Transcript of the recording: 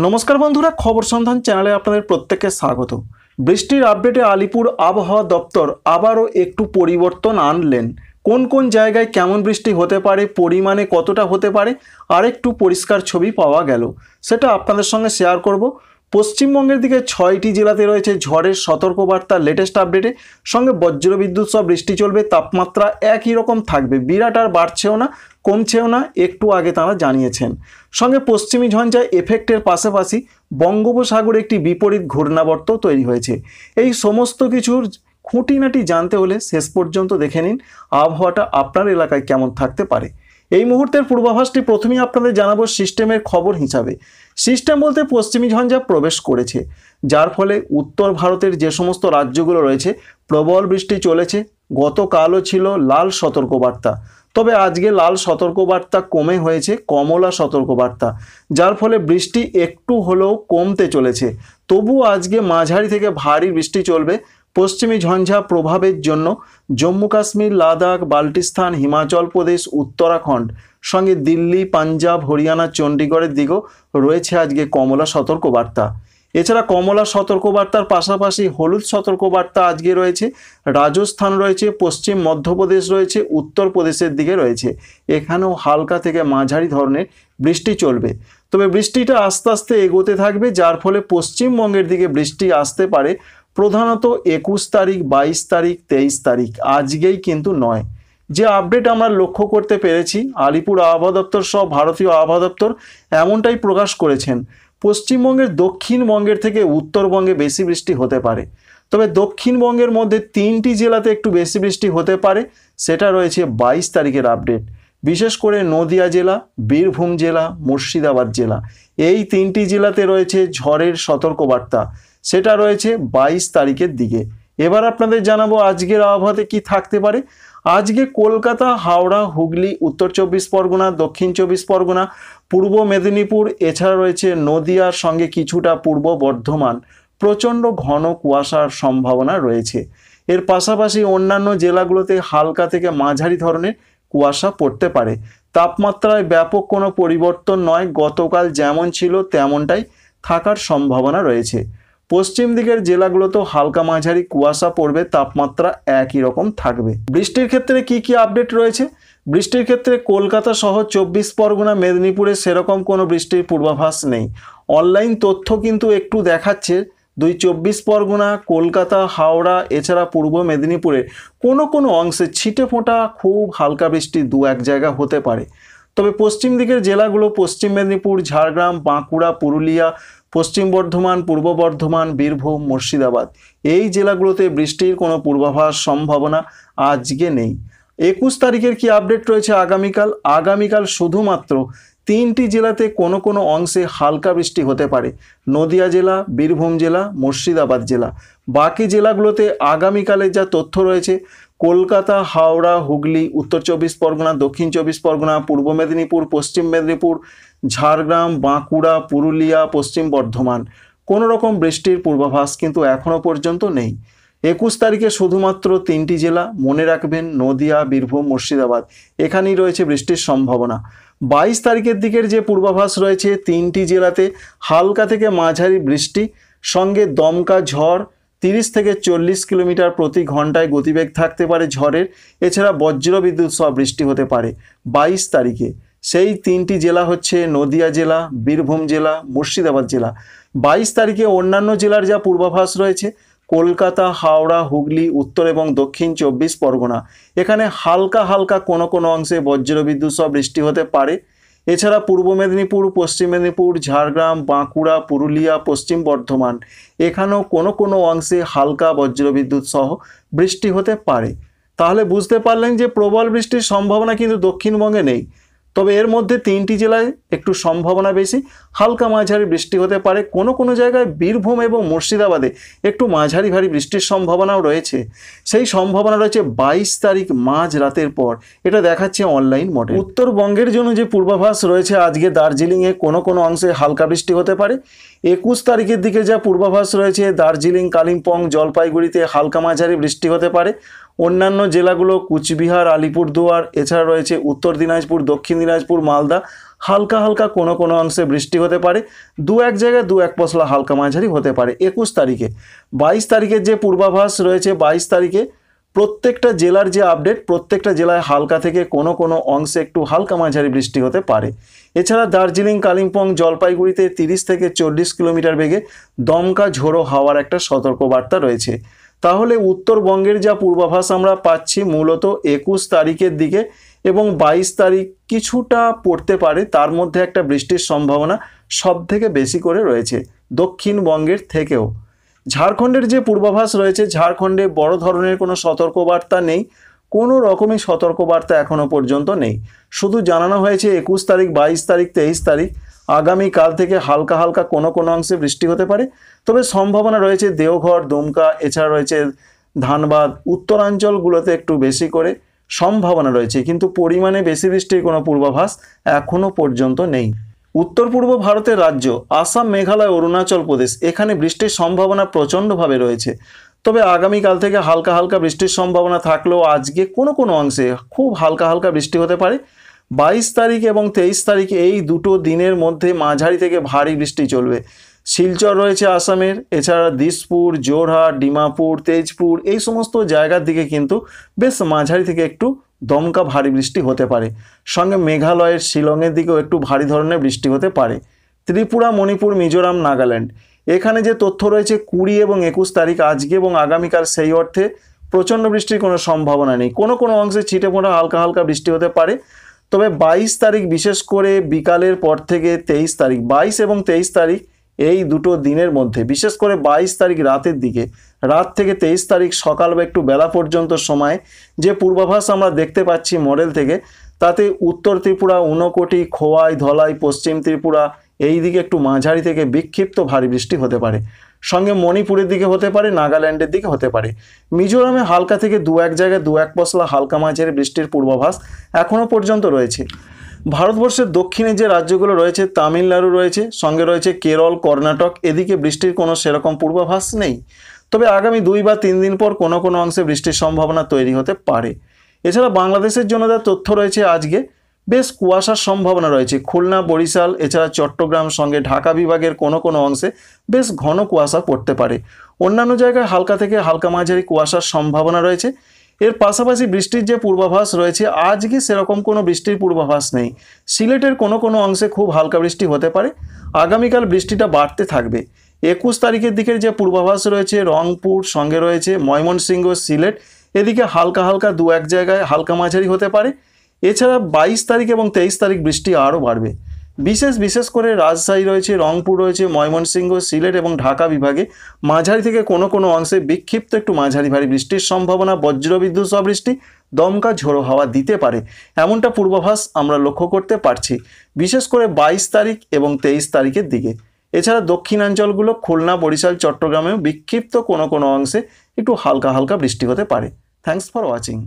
নমস্কার বন্ধুরা, খবর সন্ধান চ্যানেলে আপনাদের প্রত্যেককে স্বাগত। বৃষ্টির আপডেটে আলিপুর আবহাওয়া দপ্তর আবারও একটু পরিবর্তন আনলেন। কোন কোন জায়গায় কেমন বৃষ্টি হতে পারে, পরিমাণে কতটা হতে পারে, আর একটু পরিষ্কার ছবি পাওয়া গেল, সেটা আপনাদের সঙ্গে শেয়ার করব। পশ্চিমবঙ্গের দিকে 6টি জেলাতে রয়েছে ঝড়ের সতর্কবার্তা লেটেস্ট আপডেটে, সঙ্গে বজ্রবিদ্যুৎ সহ বৃষ্টি চলবে। তাপমাত্রা একই রকম থাকবে, বিরাট আর বাড়ছেও না কমছেও না, একটু আগে তারা জানিয়েছেন। সঙ্গে পশ্চিমী ঝঞ্ঝা এফেক্টের পাশাপাশি বঙ্গোপসাগরে একটি বিপরীত ঘূর্ণাবর্ত তৈরি হয়েছে। এই সমস্ত কিছুর খুঁটিনাটি জানতে হলে শেষ পর্যন্ত দেখে নিন আবহাওয়াটা আপনার এলাকায় কেমন থাকতে পারে। এই মুহূর্তের পূর্বাভাসটি প্রথমেই আপনাদের জানাবো সিস্টেমের খবর হিসাবে। সিস্টেম বলতে পশ্চিমী ঝঞ্ঝা প্রবেশ করেছে, যার ফলে উত্তর ভারতের যে সমস্ত রাজ্যগুলো রয়েছে প্রবল বৃষ্টি চলেছে। গতকালও ছিল লাল সতর্কবার্তা, তবে আজকে লাল সতর্কবার্তা কমে হয়েছে কমলা সতর্কবার্তা, যার ফলে বৃষ্টি একটু হলেও কমতে চলেছে। তবু আজকে মাঝারি থেকে ভারী বৃষ্টি চলবে। পশ্চিমী ঝঞ্ঝা প্রভাবের জন্য জম্মু কাশ্মীর, লাদাখ, বাল্টিস্তান, হিমাচল প্রদেশ, উত্তরাখণ্ড, সঙ্গে দিল্লি, পাঞ্জাব, হরিয়ানা, চণ্ডীগড়ের দিকেও রয়েছে আজকে কমলা সতর্কবার্তা। এছাড়া কমলা সতর্কবার্তার পাশাপাশি হলুদ সতর্কবার্তা আজকে রয়েছে। রাজস্থান রয়েছে, পশ্চিম মধ্যপ্রদেশ রয়েছে, উত্তরপ্রদেশের দিকে রয়েছে। এখানেও হালকা থেকে মাঝারি ধরনের বৃষ্টি চলবে। তবে বৃষ্টিটা আস্তে আস্তে এগোতে থাকবে, যার ফলে পশ্চিমবঙ্গের দিকে বৃষ্টি আসতে পারে প্রধানত 21 তারিখ, 22 তারিখ, 23 তারিখ, আজকেই কিন্তু নয়। যে আপডেট আমরা লক্ষ্য করতে পেরেছি, আলিপুর আবহাওয়া দপ্তর সহ ভারতীয় আবহাওয়া দপ্তর এমনটাই প্রকাশ করেছেন। পশ্চিমবঙ্গের দক্ষিণবঙ্গের থেকে উত্তরবঙ্গে বেশি বৃষ্টি হতে পারে। তবে দক্ষিণবঙ্গের মধ্যে 3টি জেলাতে একটু বেশি বৃষ্টি হতে পারে, সেটা রয়েছে 22 তারিখের আপডেট। বিশেষ করে নদিয়া জেলা, বীরভূম জেলা, মুর্শিদাবাদ জেলা, এই 3টি জেলাতে রয়েছে ঝড়ের সতর্কবার্তা, সেটা রয়েছে 22 তারিখের দিকে। এবার আপনাদের জানাবো আজকের আবহাওয়াতে কি থাকতে পারে। আজকে কলকাতা, হাওড়া, হুগলি, উত্তর 24 পরগনা, দক্ষিণ 24 পরগনা, পূর্ব মেদিনীপুর, এছাড়া রয়েছে নদিয়ার সঙ্গে কিছুটা পূর্ব বর্ধমান, প্রচণ্ড ঘন কুয়াশার সম্ভাবনা রয়েছে। এর পাশাপাশি অন্যান্য জেলাগুলোতে হালকা থেকে মাঝারি ধরনের কুয়াশা পড়তে পারে। তাপমাত্রায় ব্যাপক কোনো পরিবর্তন নয়, গতকাল যেমন ছিল তেমনটাই থাকার সম্ভাবনা রয়েছে। পশ্চিম দিকের জেলাগুলোতেও হালকা মাঝারি কুয়াশা পড়বে, তাপমাত্রা একই রকম থাকবে। বৃষ্টির ক্ষেত্রে কি কি আপডেট রয়েছে? বৃষ্টির ক্ষেত্রে কলকাতা সহ 24 পরগনা, মেদিনীপুরে সেরকম কোনো বৃষ্টির পূর্বাভাস নেই। অনলাইন তথ্য কিন্তু একটু দেখাচ্ছে 24 পরগনা, কলকাতা, হাওড়া, এছাড়া পূর্ব মেদিনীপুরে কোনো কোনো অংশে ছিটে ফোঁটা খুব হালকা বৃষ্টি 2-1 জায়গা হতে পারে। তবে পশ্চিম দিকের জেলাগুলো পশ্চিম মেদিনীপুর, ঝাড়গ্রাম, বাঁকুড়া, পুরুলিয়া, পশ্চিম বর্ধমান, পূর্ব বর্ধমান, বীরভূম, মুর্শিদাবাদ, এই জেলাগুলোতে বৃষ্টির কোনো পূর্বাভাস সম্ভাবনা আজকে নেই। 21 তারিখের কি আপডেট রয়েছে আগামীকাল শুধুমাত্র 3টি জেলাতে কোনো কোনো অংশে হালকা বৃষ্টি হতে পারে। নদিয়া জেলা, বীরভূম জেলা, মুর্শিদাবাদ জেলা। বাকি জেলাগুলোতে আগামীকালে যা তথ্য রয়েছে কলকাতা, হাওড়া, হুগলি, উত্তর 24 পরগনা, দক্ষিণ 24 পরগনা, পূর্ব মেদিনীপুর, পশ্চিম মেদিনীপুর, ঝাড়গ্রাম, বাঁকুড়া, পুরুলিয়া, পশ্চিম বর্ধমান, কোনো রকম বৃষ্টির পূর্বাভাস কিন্তু এখনও পর্যন্ত নেই। 21 তারিখে শুধুমাত্র 3টি জেলা মনে রাখবেন, নদিয়া, বীরভূম, মুর্শিদাবাদ, এখানেই রয়েছে বৃষ্টির সম্ভাবনা। 22 তারিখের দিকের যে পূর্বাভাস রয়েছে 3টি জেলাতে হালকা থেকে মাঝারি বৃষ্টি, সঙ্গে দমকা ঝড়, 30 থেকে 40 কিলোমিটার প্রতি ঘন্টায় গতিবেগ থাকতে পারে ঝড়ের। এছাড়া বজ্রবিদ্যুৎ সহ বৃষ্টি হতে পারে 22 তারিখে। সেই 3টি জেলা হচ্ছে নদিয়া জেলা, বীরভূম জেলা, মুর্শিদাবাদ জেলা। 22 তারিখে অন্যান্য জেলার যা পূর্বাভাস রয়েছে কলকাতা, হাওড়া, হুগলি, উত্তর এবং দক্ষিণ 24 পরগনা, এখানে হালকা হালকা কোনো কোনো অংশে বজ্রবিদ্যুৎ সহ বৃষ্টি হতে পারে। এছাড়া পূর্ব মেদিনীপুর, পশ্চিম মেদিনীপুর, ঝাড়গ্রাম, বাঁকুড়া, পুরুলিয়া, পশ্চিম বর্ধমান, এখানেও কোনো কোনো অংশে হালকা বজ্রবিদ্যুৎ সহ বৃষ্টি হতে পারে। তাহলে বুঝতে পারলেন যে প্রবল বৃষ্টির সম্ভাবনা কিন্তু দক্ষিণবঙ্গে নেই। তবে এর মধ্যে 3টি জেলায় একটু সম্ভাবনা বেশি, হালকা মাঝারি বৃষ্টি হতে পারে। কোনো কোনো জায়গায় বীরভূম এবং মুর্শিদাবাদে একটু মাঝারি ভারী বৃষ্টির সম্ভাবনাও রয়েছে। সেই সম্ভাবনা রয়েছে 22 তারিখ মাঝ রাতের পর, এটা দেখাচ্ছে অনলাইন মডেল। উত্তরবঙ্গের জন্য যে পূর্বাভাস রয়েছে আজকে দার্জিলিংয়ে কোনো কোনো অংশে হালকা বৃষ্টি হতে পারে। 21 তারিখের দিকে যা পূর্বাভাস রয়েছে দার্জিলিং, কালিম্পং, জলপাইগুড়িতে হালকা মাঝারি বৃষ্টি হতে পারে। অন্যান্য জেলাগুলো কুচবিহার, আলিপুরদুয়ার, এছাড়া রয়েছে উত্তর দিনাজপুর, দক্ষিণ দিনাজপুর, মালদা, হালকা হালকা কোনো কোনো অংশে বৃষ্টি হতে পারে, দু এক জায়গায় দু এক পশলা হালকা মাঝারি হতে পারে 21 তারিখে। 22 তারিখের যে পূর্বাভাস রয়েছে, 22 তারিখে প্রত্যেকটা জেলার যে আপডেট, প্রত্যেকটা জেলায় হালকা থেকে কোনো কোনো অংশে একটু হালকা মাঝারি বৃষ্টি হতে পারে। এছাড়া দার্জিলিং, কালিম্পং, জলপাইগুড়িতে 30 থেকে 40 কিলোমিটার বেগে দমকা ঝোড়ো হাওয়ার একটা সতর্কবার্তা রয়েছে। তাহলে উত্তরবঙ্গের যা পূর্বাভাস আমরা পাচ্ছি মূলত 21 তারিখের দিকে এবং 22 তারিখ কিছুটা পড়তে পারে, তার মধ্যে একটা বৃষ্টির সম্ভাবনা সব থেকে বেশি করে রয়েছে দক্ষিণবঙ্গের থেকেও। ঝাড়খণ্ডের যে পূর্বাভাস রয়েছে, ঝাড়খণ্ডে বড় ধরনের কোনো সতর্কবার্তা নেই, কোনো রকমই সতর্কবার্তা এখনো পর্যন্ত নেই। শুধু জানানো হয়েছে 21 তারিখ, 22 তারিখ, 23 তারিখ আগামীকাল থেকে হালকা হালকা কোনো কোনো অংশে বৃষ্টি হতে পারে। তবে সম্ভাবনা রয়েছে দেওঘর, দুমকা, এছাড়া রয়েছে ধানবাদ, উত্তরাঞ্চলগুলোতে একটু বেশি করে সম্ভাবনা রয়েছে, কিন্তু পরিমাণে বেশি বৃষ্টির কোনো পূর্বাভাস এখনো পর্যন্ত নেই। উত্তর পূর্ব ভারতের রাজ্য আসাম, মেঘালয়, অরুণাচল প্রদেশ, এখানে বৃষ্টির সম্ভাবনা প্রচণ্ডভাবে রয়েছে। তবে আগামীকাল থেকে হালকা হালকা বৃষ্টির সম্ভাবনা থাকলেও আজকে কোনো কোনো অংশে খুব হালকা হালকা বৃষ্টি হতে পারে। 22 তারিখ এবং 23 তারিখ এই দুটো দিনের মধ্যে মাঝারি থেকে ভারী বৃষ্টি চলবে। শিলচর রয়েছে আসামের, এছাড়া দিসপুর, জোরহাট, ডিমাপুর, তেজপুর এই সমস্ত জায়গার দিকে কিন্তু বেশ মাঝারি থেকে একটু দমকা ভারী বৃষ্টি হতে পারে। সঙ্গে মেঘালয়ের শিলংয়ের দিকেও একটু ভারী ধরনের বৃষ্টি হতে পারে। ত্রিপুরা, মণিপুর, মিজোরাম, নাগাল্যান্ড এখানে যে তথ্য রয়েছে 20 এবং 21 তারিখ আজকে এবং আগামীকাল, সেই অর্থে প্রচণ্ড বৃষ্টির কোনো সম্ভাবনা নেই। কোনো কোনো অংশে ছিটে ফোঁটা হালকা হালকা বৃষ্টি হতে পারে। তবে 22 তারিখ বিশেষ করে বিকালের পর থেকে 23 তারিখ, 22 এবং 23 তারিখ এই দুটো দিনের মধ্যে, বিশেষ করে 22 তারিখ রাতের দিকে, রাত থেকে 23 তারিখ সকাল বা একটু বেলা পর্যন্ত সময় যে পূর্বাভাস আমরা দেখতে পাচ্ছি মডেল থেকে, তাতে উত্তর ত্রিপুরা, ঊনকোটি, খোয়াই, ধলাই, পশ্চিম ত্রিপুরা এই দিকে একটু মাঝারি থেকে বিক্ষিপ্ত ভারী বৃষ্টি হতে পারে। সঙ্গে মণিপুরের দিকে হতে পারে, নাগাল্যান্ডের দিকে হতে পারে। মিজোরামে হালকা থেকে দু এক জায়গায় দু এক পশলা হালকা মাঝারি বৃষ্টির পূর্বাভাস এখনও পর্যন্ত রয়েছে। ভারতবর্ষের দক্ষিণে যে রাজ্যগুলো রয়েছে, তামিলনাড়ু রয়েছে, সঙ্গে রয়েছে কেরল, কর্ণাটক, এদিকে বৃষ্টির কোনো সেরকম পূর্বাভাস নেই। তবে আগামী 2 বা 3 দিন পর কোনো কোনো অংশে বৃষ্টির সম্ভাবনা তৈরি হতে পারে। এছাড়া বাংলাদেশের জন্য যা তথ্য রয়েছে, আজকে বেশ কুয়াশার সম্ভাবনা রয়েছে। খুলনা, বরিশাল, এছাড়া চট্টগ্রাম, সঙ্গে ঢাকা বিভাগের কোনো কোনো অংশে বেশ ঘন কুয়াশা পড়তে পারে। অন্যান্য জায়গায় হালকা থেকে হালকা মাঝারি কুয়াশার সম্ভাবনা রয়েছে। এর পাশাপাশি বৃষ্টির যে পূর্বাভাস রয়েছে, আজকে সেরকম কোনো বৃষ্টির পূর্বাভাস নেই। সিলেটের কোনো কোনো অংশে খুব হালকা বৃষ্টি হতে পারে। আগামীকাল বৃষ্টিটা বাড়তে থাকবে। 21 তারিখের দিকের যে পূর্বাভাস রয়েছে, রংপুর, সঙ্গে রয়েছে ময়মনসিংহ, সিলেট এদিকে হালকা হালকা দু এক জায়গায় হালকা মাঝারি হতে পারে। এছাড়া 22 তারিখ এবং 23 তারিখ বৃষ্টি আরও বাড়বে। বিশেষ করে রাজশাহী রয়েছে, রংপুর রয়েছে, ময়মনসিংহ, সিলেট এবং ঢাকা বিভাগে মাঝারি থেকে কোনো কোনো অংশে বিক্ষিপ্ত একটু মাঝারি ভারী বৃষ্টির সম্ভাবনা, বজ্রবিদ্যুৎ সহ বৃষ্টি, দমকা ঝোড়ো হাওয়া দিতে পারে, এমনটা পূর্বাভাস আমরা লক্ষ্য করতে পারছি, বিশেষ করে 22 তারিখ এবং 23 তারিখের দিকে। এছাড়া দক্ষিণাঞ্চলগুলো খুলনা, বরিশাল, চট্টগ্রামেও বিক্ষিপ্ত কোনো কোনো অংশে একটু হালকা হালকা বৃষ্টি হতে পারে। Thanks for watching.